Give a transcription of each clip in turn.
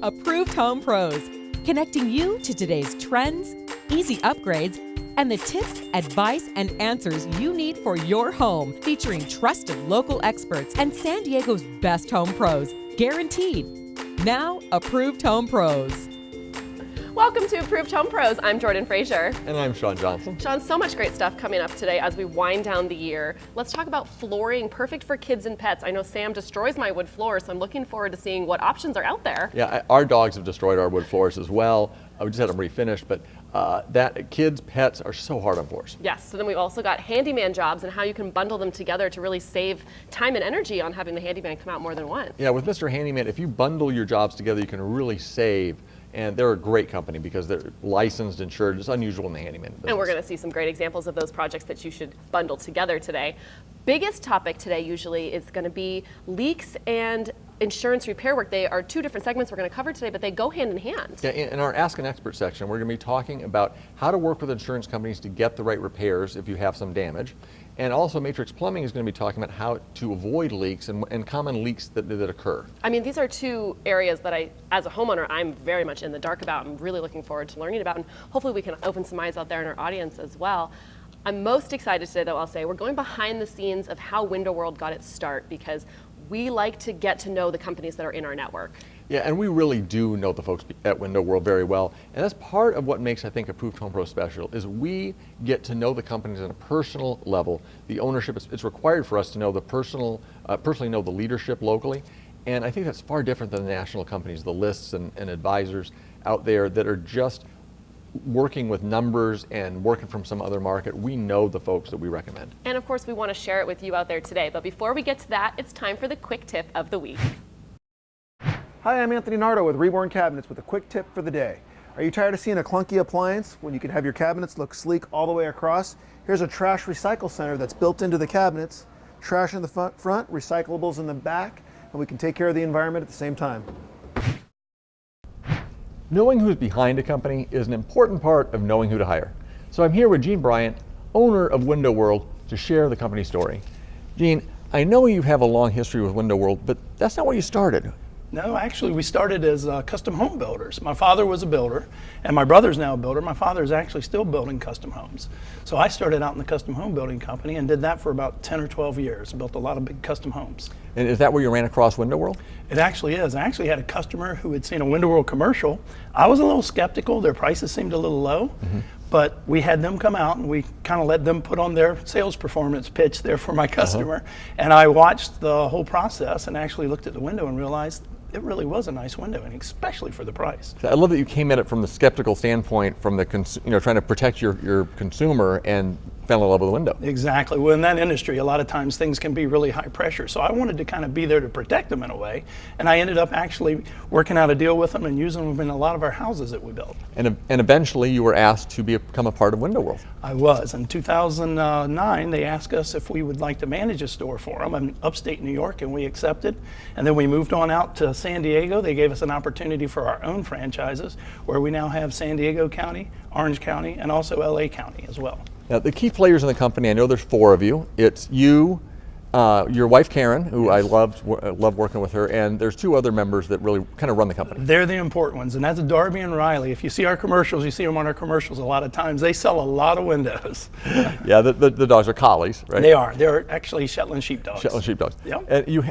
Approved Home Pros, connecting you to today's trends, easy upgrades, and the tips, advice, and answers you need for your home, featuring trusted local experts and San Diego's best home pros, guaranteed. Now, Approved Home Pros. Welcome to Approved Home Pros. I'm Jordan Frazier. And I'm Sean Johnson. Sean, so much great stuff coming up today as we wind down the year. Let's talk about flooring, perfect for kids and pets. I know Sam destroys my wood floors, so I'm looking forward to seeing what options are out there. Yeah, our dogs have destroyed our wood floors as well. We just had them refinished, but kids, pets are so hard on floors. Yes, so then we've also got handyman jobs and how you can bundle them together to really save time and energy on having the handyman come out more than once. Yeah, with Mr. Handyman, if you bundle your jobs together, you can really save. And they're a great company because they're licensed, insured. It's unusual in the handyman business. And we're going to see some great examples of those projects that you should bundle together today. Biggest topic today usually is going to be leaks and insurance repair work. They are two different segments we're going to cover today, but they go hand in hand. Yeah, in our Ask an Expert section, we're going to be talking about how to work with insurance companies to get the right repairs if you have some damage. And also Matrix Plumbing is going to be talking about how to avoid leaks and common leaks that occur. I mean, these are two areas that as a homeowner, I'm very much in the dark about. I'm really looking forward to learning about, and hopefully we can open some eyes out there in our audience as well. I'm most excited today, though, I'll say, we're going behind the scenes of how Window World got its start, because we like to get to know the companies that are in our network. Yeah, and we really do know the folks at Window World very well. And that's part of what makes, I think, Approved Home Pro special, is we get to know the companies at a personal level. The ownership, it's required for us to know the personally know the leadership locally. And I think that's far different than the national companies, the lists and advisors out there that are just working with numbers and working from some other market. We know the folks that we recommend. And of course, we want to share it with you out there today. But before we get to that, it's time for the quick tip of the week. Hi, I'm Anthony Nardo with Reborn Cabinets with a quick tip for the day. Are you tired of seeing a clunky appliance when you can have your cabinets look sleek all the way across? Here's a trash recycle center that's built into the cabinets. Trash in the front, recyclables in the back, and we can take care of the environment at the same time. Knowing who's behind a company is an important part of knowing who to hire. So I'm here with Gene Bryant, owner of Window World, to share the company story. Gene, I know you have a long history with Window World, but that's not where you started. No, actually we started as custom home builders. My father was a builder and my brother's now a builder. My father is actually still building custom homes. So I started out in the custom home building company and did that for about 10 or 12 years. Built a lot of big custom homes. And is that where you ran across Window World? It actually is. I actually had a customer who had seen a Window World commercial. I was a little skeptical. Their prices seemed a little low. But we had them come out and we kind of let them put on their sales performance pitch there for my customer. And I watched the whole process and actually looked at the window and realized it really was a nice window, and especially for the price. I love that you came at it from the skeptical standpoint, from the trying to protect your consumer, and fell in love with the window. Exactly. Well, in that industry, a lot of times things can be really high pressure. So I wanted to kind of be there to protect them in a way. And I ended up actually working out a deal with them and using them in a lot of our houses that we built. And eventually you were asked to become a part of Window World. I was. In 2009, they asked us if we would like to manage a store for them in upstate New York, and we accepted. And then we moved on out to San Diego. They gave us an opportunity for our own franchises, where we now have San Diego County, Orange County, and also LA County as well. Now, the key players in the company, I know there's 4 of you. It's you, your wife Karen, who Yes. I love working with her, and there's 2 other members that really kind of run the company. They're the important ones, and that's Darby and Riley. If you see our commercials, you see them on our commercials a lot of times. They sell a lot of windows. Yeah, the dogs are collies, right? They are. They're actually Shetland sheepdogs. Shetland sheepdogs. Yep.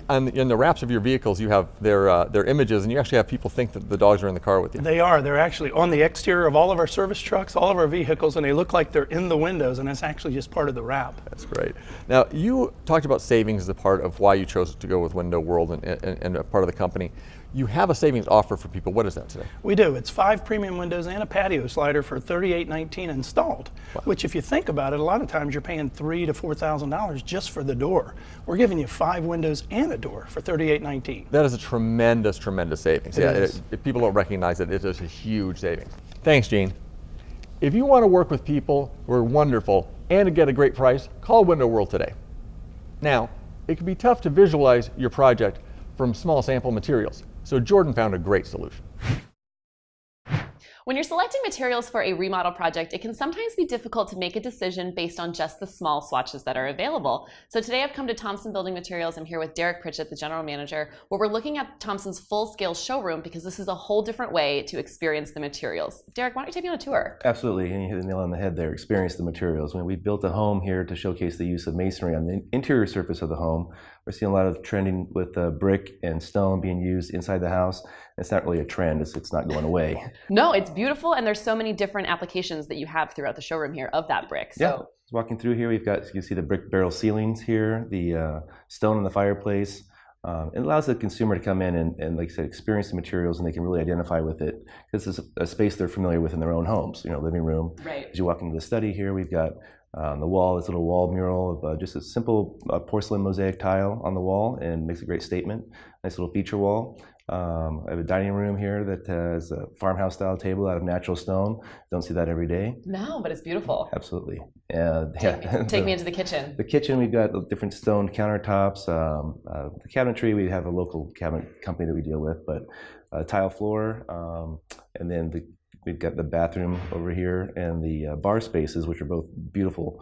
And in the wraps of your vehicles, you have their images, and you actually have people think that the dogs are in the car with you. They are. They're actually on the exterior of all of our service trucks, all of our vehicles, and they look like they're in the windows, and that's actually just part of the wrap. That's great. Now, you talked about savings as a part of why you chose to go with Window World and a part of the company. You have a savings offer for people. What is that today? We do. It's 5 premium windows and a patio slider for $38.19 installed. Wow. Which, if you think about it, a lot of times you're paying $3,000 to $4,000 just for the door. We're giving you 5 windows and a door for $38.19. That is a tremendous, tremendous savings. If people don't recognize it, it is a huge savings. Thanks, Gene. If you want to work with people who are wonderful and to get a great price, call Window World today. Now, it can be tough to visualize your project from small sample materials, so Jordan found a great solution. When you're selecting materials for a remodel project, it can sometimes be difficult to make a decision based on just the small swatches that are available. So today I've come to Thompson Building Materials. I'm here with Derek Pritchett, the general manager, where we're looking at Thompson's full-scale showroom because this is a whole different way to experience the materials. Derek, why don't you take me on a tour? Absolutely, and you hit the nail on the head there. Experience the materials. When we built a home here to showcase the use of masonry on the interior surface of the home, we're seeing a lot of trending with brick and stone being used inside the house. It's not really a trend, it's not going away. No, it's beautiful, and there's so many different applications that you have throughout the showroom here of that brick. So. Yeah, walking through here, we've got, you can see the brick barrel ceilings here, the stone in the fireplace. It allows the consumer to come in and, like I said, experience the materials, and they can really identify with it because it's a space they're familiar with in their own homes, living room. Right. As you walk into the study here, we've got on the wall, this little wall mural of just a simple porcelain mosaic tile on the wall, and makes a great statement. Nice little feature wall. I have a dining room here that has a farmhouse style table out of natural stone. Don't see that every day. No, but it's beautiful. Absolutely. Take me into the kitchen. The kitchen, we've got different stone countertops. The cabinetry, we have a local cabinet company that we deal with, but tile floor, and then we've got the bathroom over here and the bar spaces, which are both beautiful.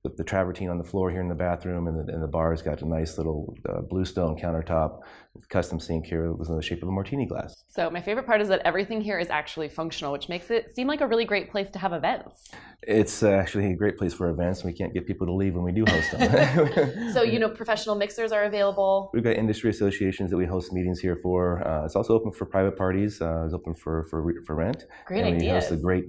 With the travertine on the floor here in the bathroom, and the bar's got a nice little bluestone countertop with custom sink here. It was in the shape of a martini glass. So my favorite part is that everything here is actually functional, which makes it seem like a really great place to have events. It's actually a great place for events. We can't get people to leave when we do host them. So, professional mixers are available. We've got industry associations that we host meetings here for. It's also open for private parties. It's open for rent. Great and ideas. We host a great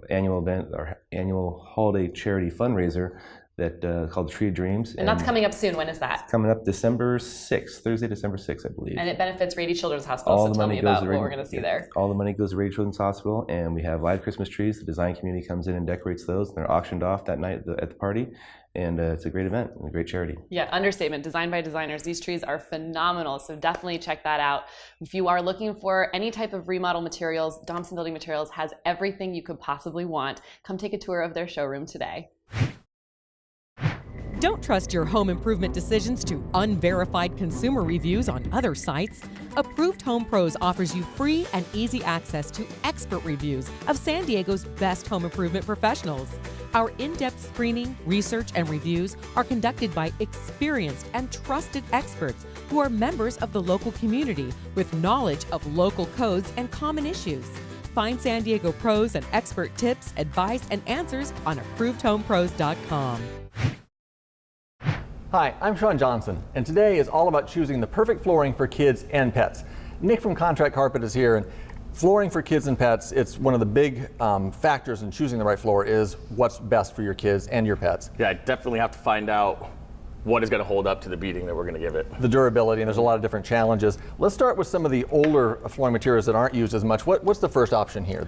annual event, our annual holiday charity fundraiser that called Tree of Dreams. And that's coming up soon. When is that? It's coming up December 6th, Thursday, December 6th, I believe. And it benefits Rady Children's Hospital, so tell me about what we're going to see there. All the money goes to Rady Children's Hospital, and we have live Christmas trees. The design community comes in and decorates those, and they're auctioned off that night at the party. And it's a great event and a great charity. Yeah, understatement. Designed by designers. These trees are phenomenal, so definitely check that out. If you are looking for any type of remodel materials, Thompson Building Materials has everything you could possibly want. Come take a tour of their showroom today. Don't trust your home improvement decisions to unverified consumer reviews on other sites. Approved Home Pros offers you free and easy access to expert reviews of San Diego's best home improvement professionals. Our in-depth screening, research, and reviews are conducted by experienced and trusted experts who are members of the local community with knowledge of local codes and common issues. Find San Diego pros and expert tips, advice, and answers on ApprovedHomePros.com. Hi, I'm Sean Johnson, and today is all about choosing the perfect flooring for kids and pets. Nick from Contract Carpet is here, and flooring for kids and pets, it's one of the big factors in choosing the right floor is what's best for your kids and your pets. Yeah, I definitely have to find out what is going to hold up to the beating that we're going to give it. The durability, and there's a lot of different challenges. Let's start with some of the older flooring materials that aren't used as much. What's the first option here?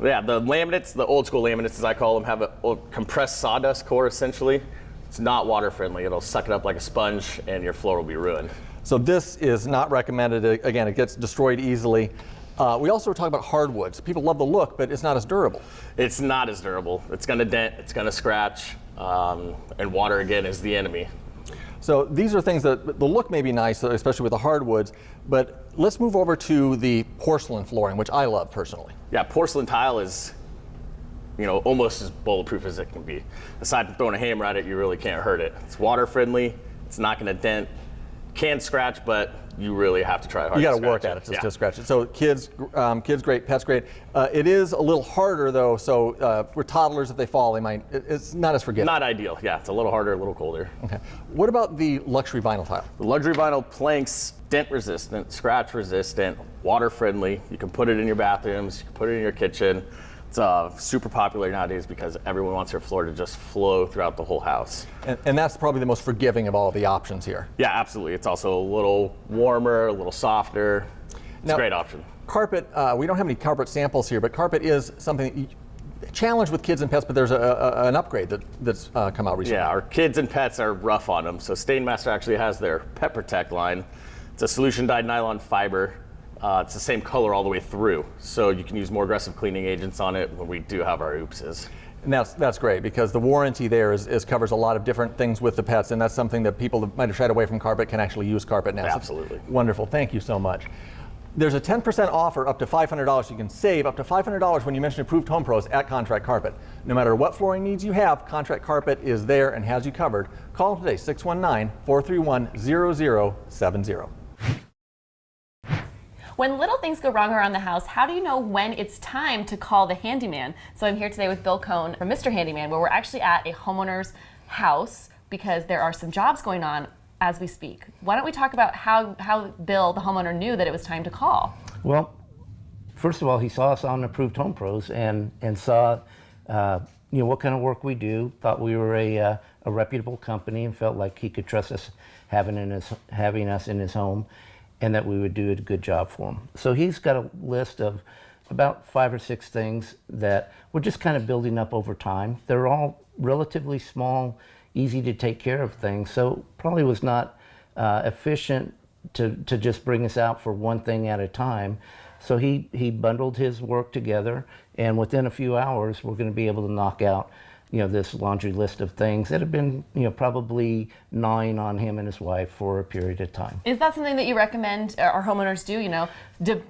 Yeah, the laminates, the old school laminates as I call them, have a compressed sawdust core essentially. It's not water friendly. It'll suck it up like a sponge and your floor will be ruined. So this is not recommended. Again, it gets destroyed easily. We also talk about hardwoods. People love the look, but it's not as durable. It's not as durable. It's going to dent, it's going to scratch, and water again is the enemy. So these are things that the look may be nice, especially with the hardwoods, but let's move over to the porcelain flooring, which I love personally. Yeah, porcelain tile is almost as bulletproof as it can be. Aside from throwing a hammer at it, you really can't hurt it. It's water friendly, it's not going to dent, can scratch, but you really have to try hard. You got to work at it to scratch it. So kids great, pets great. It is a little harder though, so for toddlers, if they fall, it's not as forgiving. Not ideal, yeah. It's a little harder, a little colder. Okay. What about the luxury vinyl tile? The luxury vinyl planks, dent resistant, scratch resistant, water friendly. You can put it in your bathrooms, you can put it in your kitchen. It's super popular nowadays because everyone wants their floor to just flow throughout the whole house. And that's probably the most forgiving of all of the options here. Yeah, absolutely. It's also a little warmer, a little softer. It's a great option. Carpet, we don't have any carpet samples here, but carpet is something challenged with kids and pets, but there's an upgrade that's come out recently. Yeah, our kids and pets are rough on them. So Stainmaster actually has their Pet Protect line. It's a solution dyed nylon fiber. It's the same color all the way through, so you can use more aggressive cleaning agents on it when we do have our oopses. And that's great because the warranty there covers a lot of different things with the pets, and that's something that people that might have shied away from carpet can actually use carpet now. Absolutely. So wonderful. Thank you so much. There's a 10% offer up to $500. You can save up to $500 when you mention Approved Home Pros at Contract Carpet. No matter what flooring needs you have, Contract Carpet is there and has you covered. Call them today, 619-431-0070. When little things go wrong around the house, how do you know when it's time to call the handyman? So I'm here today with Bill Cohn from Mr. Handyman, where we're actually at a homeowner's house because there are some jobs going on as we speak. Why don't we talk about how Bill, the homeowner, knew that it was time to call? Well, first of all, he saw us on Approved Home Pros and saw what kind of work we do, thought we were a reputable company, and felt like he could trust us having us in his home, and that we would do a good job for him. So he's got a list of about 5 or 6 things that we're just kind of building up over time. They're all relatively small, easy to take care of things, so probably was not efficient to just bring us out for one thing at a time. So he bundled his work together, and within a few hours we're going to be able to knock out this laundry list of things that have been probably gnawing on him and his wife for a period of time. Is that something that you recommend our homeowners do,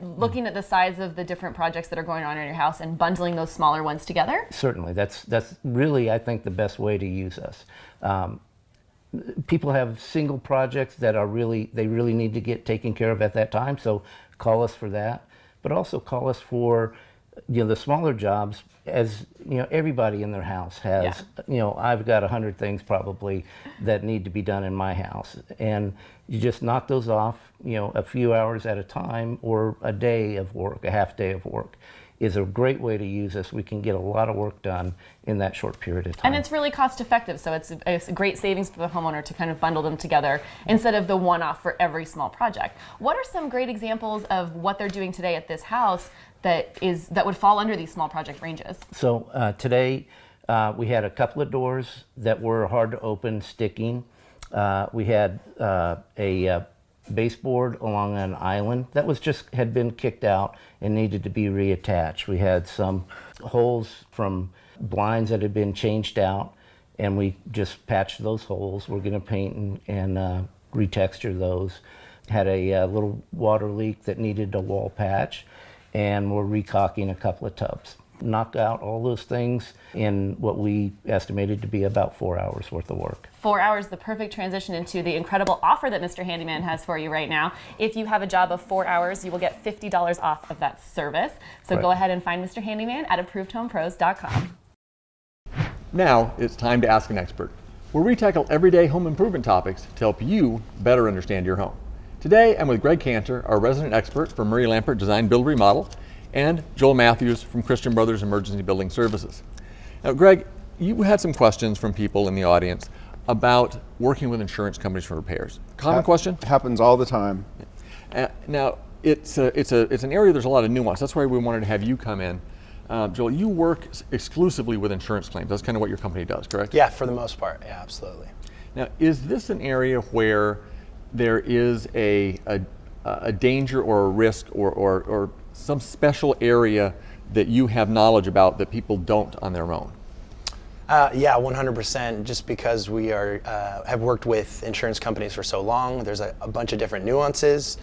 looking at the size of the different projects that are going on in your house and bundling those smaller ones together? Certainly. That's really, I think, the best way to use us. People have single projects that they really need to get taken care of at that time, so call us for that. But also call us for the smaller jobs, as everybody in their house has. I've got 100 things probably that need to be done in my house, and you just knock those off a few hours at a time, or a day of work, a half day of work is a great way to use us. We can get a lot of work done in that short period of time. And it's really cost effective, so it's a great savings for the homeowner to kind of bundle them together instead of the one-off for every small project. What are some great examples of what they're doing today at this house that would fall under these small project ranges? So today we had a couple of doors that were hard to open, sticking. We had a baseboard along an island that had been kicked out and needed to be reattached. We had some holes from blinds that had been changed out, and we just patched those holes. We're going to paint and retexture those. Had a little water leak that needed a wall patch, and we're recocking a couple of tubs. Knock out all those things in what we estimated to be about 4 hours worth of work. 4 hours, the perfect transition into the incredible offer that Mr. Handyman has for you right now. If you have a job of 4 hours, you will get $50 off of that service. So Go ahead and find Mr. Handyman at ApprovedHomePros.com. Now it's time to Ask an Expert, where we tackle everyday home improvement topics to help you better understand your home. Today I'm with Greg Cantor, our resident expert for Murray Lampert Design Build Remodel, and Joel Matthews from Christian Brothers Emergency Building Services. Now, Greg, you had some questions from people in the audience about working with insurance companies for repairs. Common question? Happens all the time. Now, it's an area there's a lot of nuance. That's why we wanted to have you come in. Joel, you work exclusively with insurance claims. That's kind of what your company does, correct? Yeah, for the most part. Yeah, absolutely. Now, is this an area where there is a danger or a risk or some special area that you have knowledge about that people don't on their own? Yeah, 100%. Just because we have worked with insurance companies for so long, there's a bunch of different nuances.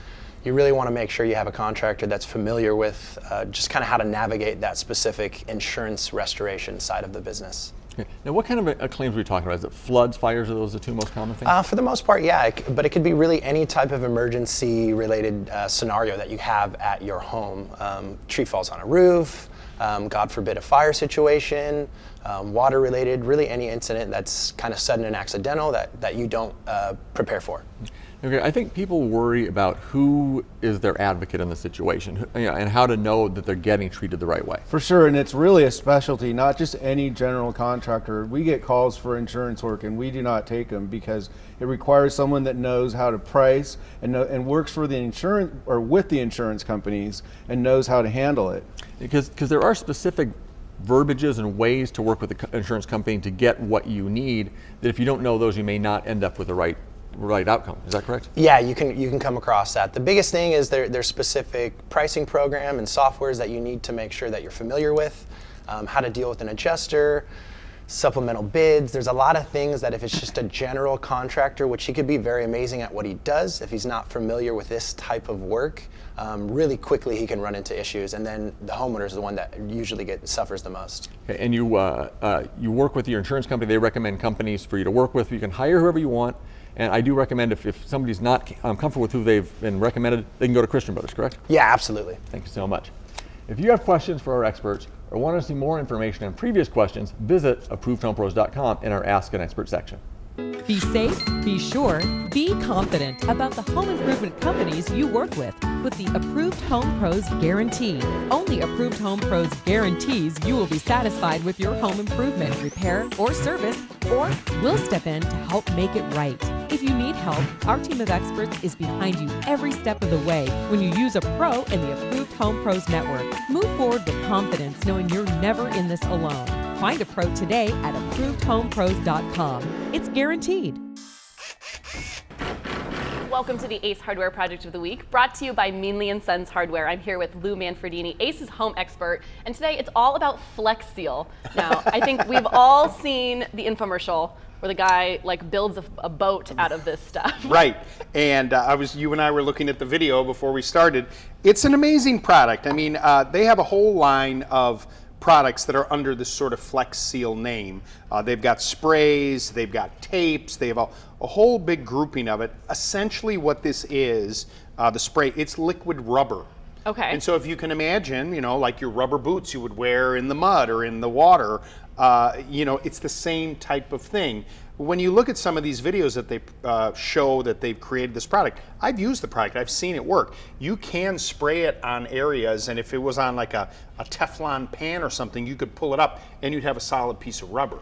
You really want to make sure you have a contractor that's familiar with just kind of how to navigate that specific insurance restoration side of the business. Okay. Now, what kind of claims are we talking about? Is it floods, fires, are those the two most common things? For the most part, yeah, but it could be really any type of emergency-related scenario that you have at your home. Tree falls on a roof, God forbid a fire situation, water-related, really any incident that's kind of sudden and accidental that you don't prepare for. Okay, I think people worry about who is their advocate in the situation, and how to know that they're getting treated the right way. For sure, and it's really a specialty, not just any general contractor. We get calls for insurance work, and we do not take them because it requires someone that knows how to price and works for the insurance or with the insurance companies and knows how to handle it. Because there are specific verbiages and ways to work with the insurance company to get what you need, that if you don't know those, you may not end up with the right outcome. Is that correct? Yeah, you can come across that. The biggest thing is there's specific pricing program and softwares that you need to make sure that you're familiar with, how to deal with an adjuster, supplemental bids. There's a lot of things that if it's just a general contractor, which he could be very amazing at what he does, if he's not familiar with this type of work, really quickly he can run into issues, and then the homeowner is the one that usually suffers the most. Okay, and you work with your insurance company. They recommend companies for you to work with. You can hire whoever you want. And I do recommend if somebody's not comfortable with who they've been recommended, they can go to Christian Brothers, correct? Yeah, absolutely. Thank you so much. If you have questions for our experts or want to see more information on previous questions, visit ApprovedHomePros.com in our Ask an Expert section. Be safe, be sure, be confident about the home improvement companies you work with the Approved Home Pros Guarantee. Only Approved Home Pros guarantees you will be satisfied with your home improvement, repair, or service, or we'll step in to help make it right. If you need help, our team of experts is behind you every step of the way when you use a pro in the Approved Home Pros network. Move forward with confidence knowing you're never in this alone. Find a pro today at ApprovedHomePros.com. It's guaranteed. Welcome to the Ace Hardware Project of the Week, brought to you by Meanly & Sons Hardware. I'm here with Lou Manfredini, Ace's home expert, and today it's all about Flex Seal. Now, I think we've all seen the infomercial where the guy like builds a boat out of this stuff. Right, and you and I were looking at the video before we started. It's an amazing product. I mean, they have a whole line of products that are under this sort of Flex Seal name. They've got sprays, they've got tapes, they have a whole big grouping of it. Essentially what this is, the spray, it's liquid rubber. Okay. And so if you can imagine, you know, like your rubber boots you would wear in the mud or in the water, you know, it's the same type of thing. When you look at some of these videos that they show that they've created this product, I've used the product, I've seen it work. You can spray it on areas, and if it was on like a Teflon pan or something, you could pull it up and you'd have a solid piece of rubber.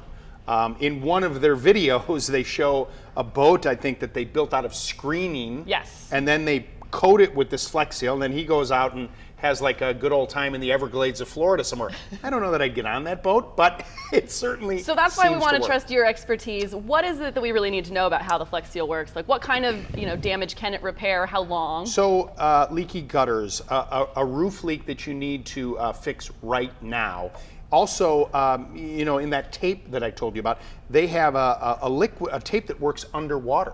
In one of their videos, they show a boat, I think, that they built out of screening. Yes. And then they coat it with this Flex Seal, and then he goes out and has like a good old time in the Everglades of Florida somewhere. I don't know that I'd get on that boat, but it certainly So that's why we want to work. trust your expertise. What is it that we really need to know about how the Flex Seal works? Like what kind of damage can it repair? How long? So leaky gutters, a roof leak that you need to fix right now. Also, in that tape that I told you about, they have a tape that works underwater.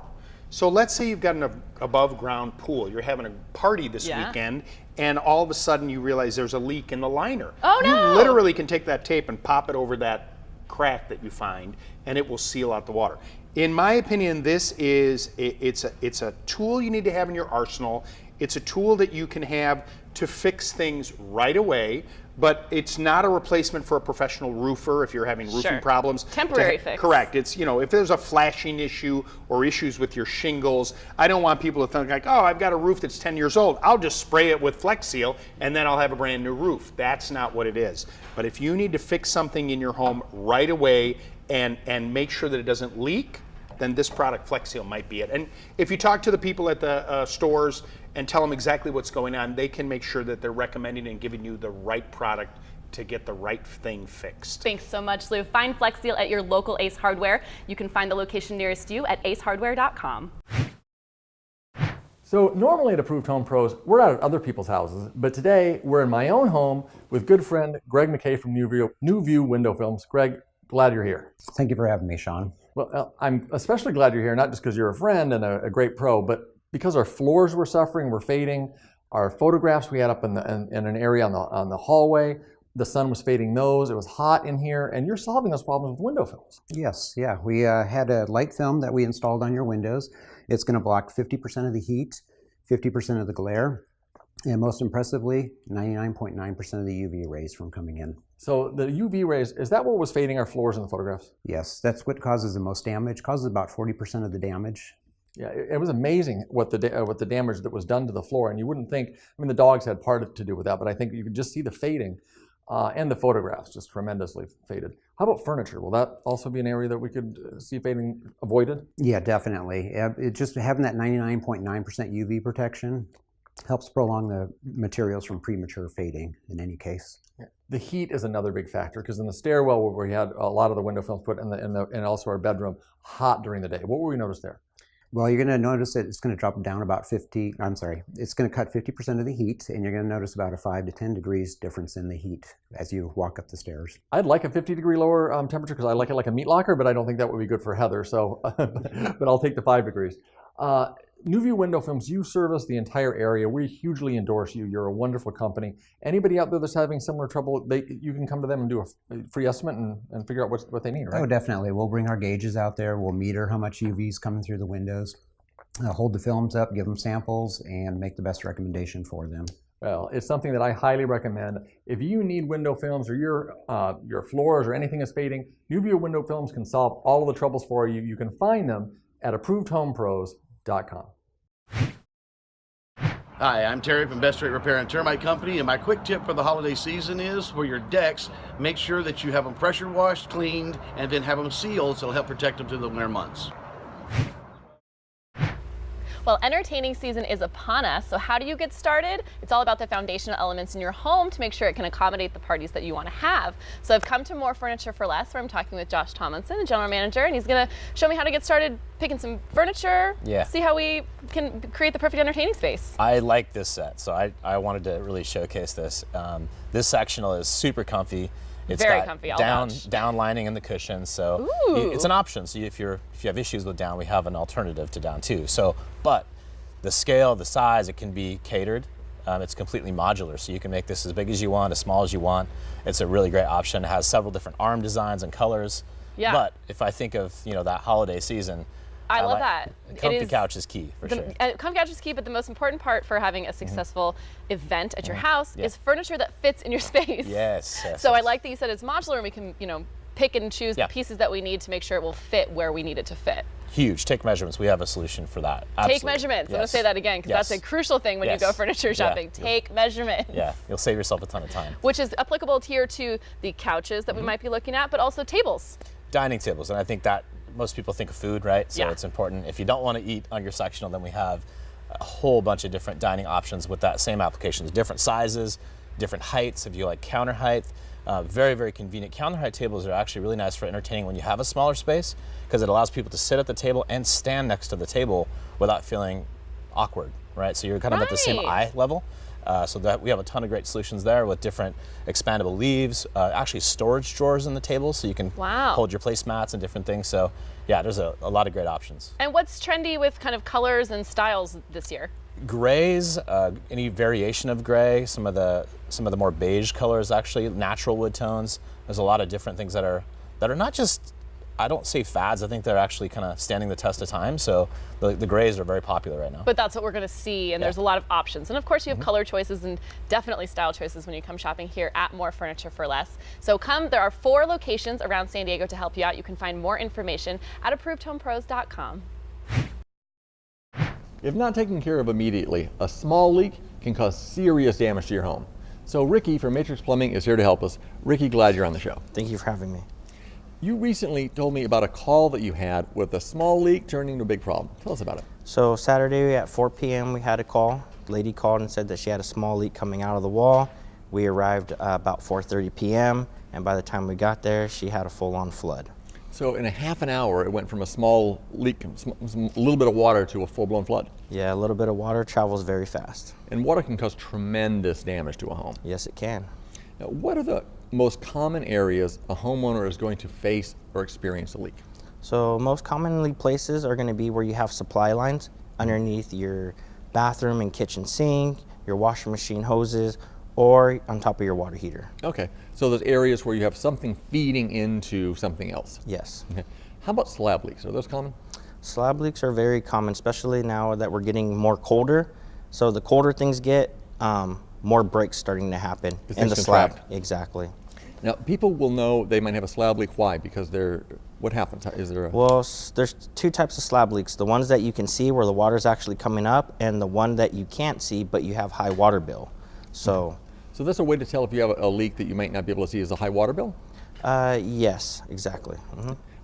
So let's say you've got an above ground pool. You're having a party this weekend, and all of a sudden you realize there's a leak in the liner. Oh no! You literally can take that tape and pop it over that crack that you find, and it will seal out the water. In my opinion, this is it's a tool you need to have in your arsenal. It's a tool that you can have to fix things right away, but it's not a replacement for a professional roofer if you're having roofing problems. Temporary fix. Correct. It's, if there's a flashing issue or issues with your shingles, I don't want people to think like, oh, I've got a roof that's 10 years old. I'll just spray it with Flex Seal and then I'll have a brand new roof. That's not what it is. But if you need to fix something in your home right away and make sure that it doesn't leak, then this product, Flex Seal, might be it. And if you talk to the people at the stores and tell them exactly what's going on, they can make sure that they're recommending and giving you the right product to get the right thing fixed. Thanks so much, Lou. Find Flex Seal at your local Ace Hardware. You can find the location nearest you at acehardware.com. So normally at Approved Home Pros, we're out at other people's houses, but today we're in my own home with good friend Greg McKay from New View Window Films. Greg, glad you're here. Thank you for having me, Sean. Well, I'm especially glad you're here, not just because you're a friend and a great pro, but because our floors were suffering, were fading. Our photographs we had up in an area on the hallway, the sun was fading those. It was hot in here, and you're solving those problems with window films. Yes, yeah. We had a light film that we installed on your windows. It's going to block 50% of the heat, 50% of the glare, and most impressively, 99.9% of the UV rays from coming in. So the UV rays, is that what was fading our floors in the photographs? Yes, that's what causes the most damage. Causes about 40% of the damage. Yeah, it was amazing what the damage that was done to the floor, and you wouldn't think. I mean, the dogs had part to do with that, but I think you could just see the fading, and the photographs just tremendously faded. How about furniture? Will that also be an area that we could see fading avoided? Yeah, definitely. It just having that 99.9% UV protection helps prolong the materials from premature fading in any case. Yeah. The heat is another big factor because in the stairwell where we had a lot of the window films put and also our bedroom, hot during the day. What will we notice there? Well, you're going to notice that it's going to drop down about it's going to cut 50% of the heat, and you're going to notice about a 5 to 10 degrees difference in the heat as you walk up the stairs. I'd like a 50-degree lower temperature because I like it like a meat locker, but I don't think that would be good for Heather, so, but I'll take the 5 degrees. New View Window Films, you service the entire area. We hugely endorse you. You're a wonderful company. Anybody out there that's having similar trouble, you can come to them and do a free estimate and figure out what they need, right? Oh, definitely. We'll bring our gauges out there. We'll meter how much UV is coming through the windows, hold the films up, give them samples, and make the best recommendation for them. Well, it's something that I highly recommend. If you need window films or your floors or anything is fading, New View Window Films can solve all of the troubles for you. You can find them at ApprovedHomePros.com. Hi, I'm Terry from Best Rate Repair and Termite Company, and my quick tip for the holiday season is for your decks, make sure that you have them pressure washed, cleaned, and then have them sealed so it'll help protect them through the winter months. Well, entertaining season is upon us, so how do you get started? It's all about the foundational elements in your home to make sure it can accommodate the parties that you want to have. So I've come to More Furniture for Less, where I'm talking with Josh Thompson, the general manager, and he's going to show me how to get started picking some furniture, see how we can create the perfect entertaining space. I like this set, so I wanted to really showcase this. This sectional is super comfy. It's very got comfy. down lining in the cushions, so it's an option. So if you have issues with down, we have an alternative to down too. So, but the scale, the size, it can be catered. It's completely modular, so you can make this as big as you want, as small as you want. It's a really great option. It has several different arm designs and colors. Yeah. But if I think of that holiday season, I love that. Comfy couch is key for sure. Comfy couch is key, but the most important part for having a successful event at your house is furniture that fits in your space. Yes. So I like that you said it's modular, and we can pick and choose the pieces that we need to make sure it will fit where we need it to fit. Huge. Take measurements. We have a solution for that. Absolutely. Take measurements. I'm going to say that again because that's a crucial thing when you go furniture shopping. Take measurements. Yeah, you'll save yourself a ton of time. Which is applicable here to the couches that we might be looking at, but also tables. Dining tables, and I think that most people think of food, right? So it's important. If you don't want to eat on your sectional, then we have a whole bunch of different dining options with that same application. There's different sizes, different heights. If you like counter height, very, very convenient. Counter height tables are actually really nice for entertaining when you have a smaller space because it allows people to sit at the table and stand next to the table without feeling awkward, right? So you're kind of at the same eye level. So that we have a ton of great solutions there with different expandable leaves, actually storage drawers in the table so you can hold your placemats and different things. So yeah, there's a lot of great options. And what's trendy with kind of colors and styles this year? Grays, any variation of gray, some of the more beige colors, actually natural wood tones. There's a lot of different things that are not just, I don't say fads, I think they're actually kind of standing the test of time. So the grays are very popular right now. But that's what we're going to see, and there's a lot of options. And of course you have color choices and definitely style choices when you come shopping here at More Furniture for Less. So there are 4 locations around San Diego to help you out. You can find more information at ApprovedHomePros.com. If not taken care of immediately, a small leak can cause serious damage to your home. So Ricky from Matrix Plumbing is here to help us. Ricky, glad you're on the show. Thank you for having me. You recently told me about a call that you had with a small leak turning into a big problem. Tell us about it. So Saturday at 4 p.m. we had a call. The lady called and said that she had a small leak coming out of the wall. We arrived about 4:30 p.m. and by the time we got there, she had a full-on flood. So in a half an hour, it went from a small leak, a little bit of water, to a full-blown flood. Yeah, a little bit of water travels very fast. And water can cause tremendous damage to a home. Yes, it can. Now, what are the most common areas a homeowner is going to face or experience a leak? So most commonly places are going to be where you have supply lines underneath your bathroom and kitchen sink, your washing machine hoses, or on top of your water heater. Okay, so there's areas where you have something feeding into something else. Yes. Okay. How about slab leaks? Are those common? Slab leaks are very common, especially now that we're getting more colder. So the colder things get, more breaks starting to happen in the slab. Exactly. Now, people will know they might have a slab leak. Why? Because what happens? Is there a... Well, there's 2 types of slab leaks. The ones that you can see where the water's actually coming up, and the one that you can't see but you have high water bill. So that's a way to tell if you have a leak that you might not be able to see is a high water bill? Yes, exactly.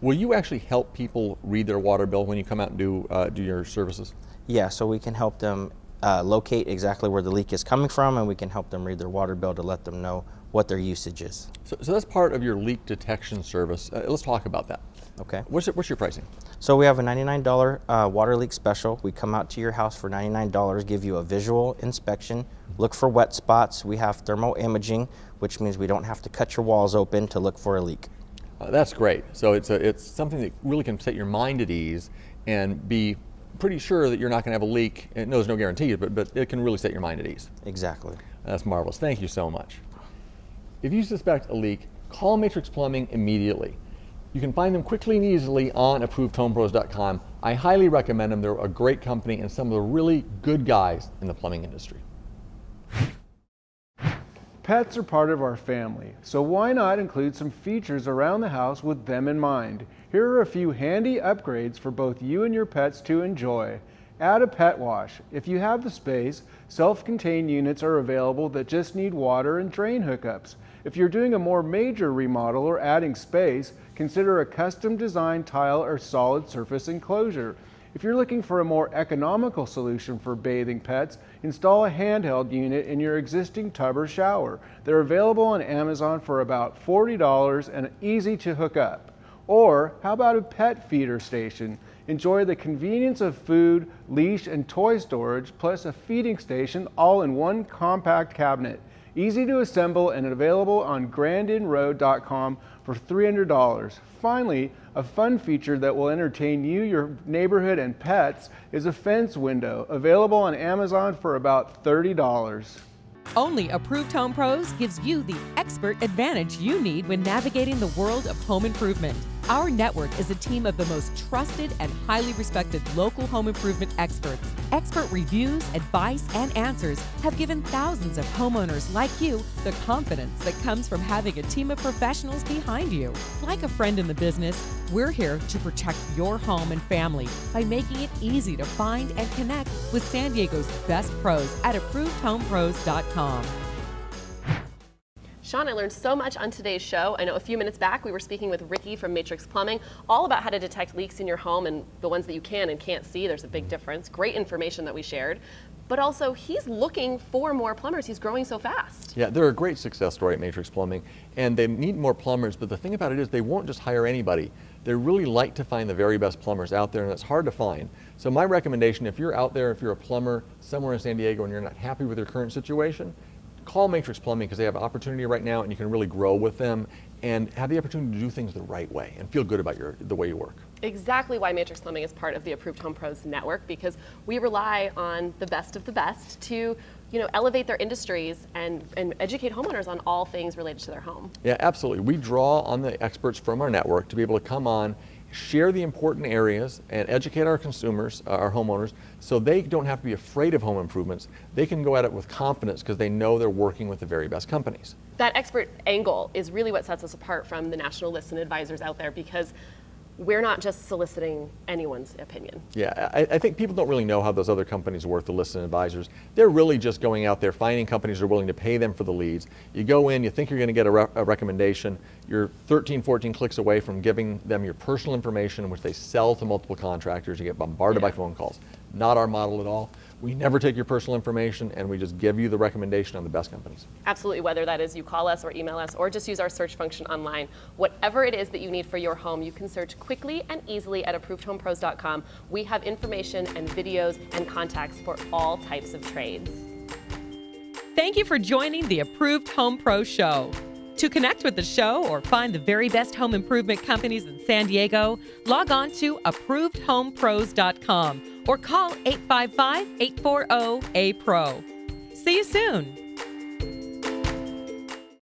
Will you actually help people read their water bill when you come out and do your services? Yeah, so we can help them locate exactly where the leak is coming from, and we can help them read their water bill to let them know what their usage is. So that's part of your leak detection service. Let's talk about that. Okay. What's your pricing? So we have a $99 water leak special. We come out to your house for $99, give you a visual inspection, look for wet spots. We have thermal imaging, which means we don't have to cut your walls open to look for a leak. That's great. So it's something that really can set your mind at ease and be pretty sure that you're not going to have a leak. And there's no guarantee, but it can really set your mind at ease. Exactly. That's marvelous. Thank you so much. If you suspect a leak, call Matrix Plumbing immediately. You can find them quickly and easily on ApprovedHomePros.com. I highly recommend them. They're a great company and some of the really good guys in the plumbing industry. Pets are part of our family, so why not include some features around the house with them in mind? Here are a few handy upgrades for both you and your pets to enjoy. Add a pet wash. If you have the space, self-contained units are available that just need water and drain hookups. If you're doing a more major remodel or adding space, consider a custom designed tile or solid surface enclosure. If you're looking for a more economical solution for bathing pets, install a handheld unit in your existing tub or shower. They're available on Amazon for about $40 and easy to hook up. Or how about a pet feeder station? Enjoy the convenience of food, leash, and toy storage, plus a feeding station all in one compact cabinet. Easy to assemble and available on grandinroad.com for $300. Finally, a fun feature that will entertain you, your neighborhood, and pets is a fence window, available on Amazon for about $30. Only Approved Home Pros gives you the expert advantage you need when navigating the world of home improvement. Our network is a team of the most trusted and highly respected local home improvement experts. Expert reviews, advice, and answers have given thousands of homeowners like you the confidence that comes from having a team of professionals behind you. Like a friend in the business, we're here to protect your home and family by making it easy to find and connect with San Diego's best pros at ApprovedHomePros.com. Sean, I learned so much on today's show. I know a few minutes back we were speaking with Ricky from Matrix Plumbing, all about how to detect leaks in your home and the ones that you can and can't see. There's a big difference. Great information that we shared. But also, he's looking for more plumbers. He's growing so fast. Yeah, they're a great success story at Matrix Plumbing, and they need more plumbers, but the thing about it is they won't just hire anybody. They really like to find the very best plumbers out there, and it's hard to find. So my recommendation, if you're out there, if you're a plumber somewhere in San Diego and you're not happy with your current situation, call Matrix Plumbing because they have an opportunity right now and you can really grow with them and have the opportunity to do things the right way and feel good about the way you work. Exactly why Matrix Plumbing is part of the Approved Home Pros network, because we rely on the best of the best to elevate their industries and educate homeowners on all things related to their home. Yeah, absolutely. We draw on the experts from our network to be able to come on, share the important areas, and educate our consumers, our homeowners, so they don't have to be afraid of home improvements. They can go at it with confidence because they know they're working with the very best companies. That expert angle is really what sets us apart from the national lists and advisors out there, because we're not just soliciting anyone's opinion. Yeah, I think people don't really know how those other companies work, the lists and advisors. They're really just going out there, finding companies that are willing to pay them for the leads. You go in, you think you're going to get a recommendation. You're 13, 14 clicks away from giving them your personal information, which they sell to multiple contractors. You get bombarded by phone calls. Not our model at all. We never take your personal information, and we just give you the recommendation on the best companies. Absolutely, whether that is you call us or email us or just use our search function online. Whatever it is that you need for your home, you can search quickly and easily at ApprovedHomePros.com. We have information and videos and contacts for all types of trades. Thank you for joining the Approved Home Pro Show. To connect with the show or find the very best home improvement companies in San Diego, log on to ApprovedHomePros.com or call 855-840-APRO. See you soon.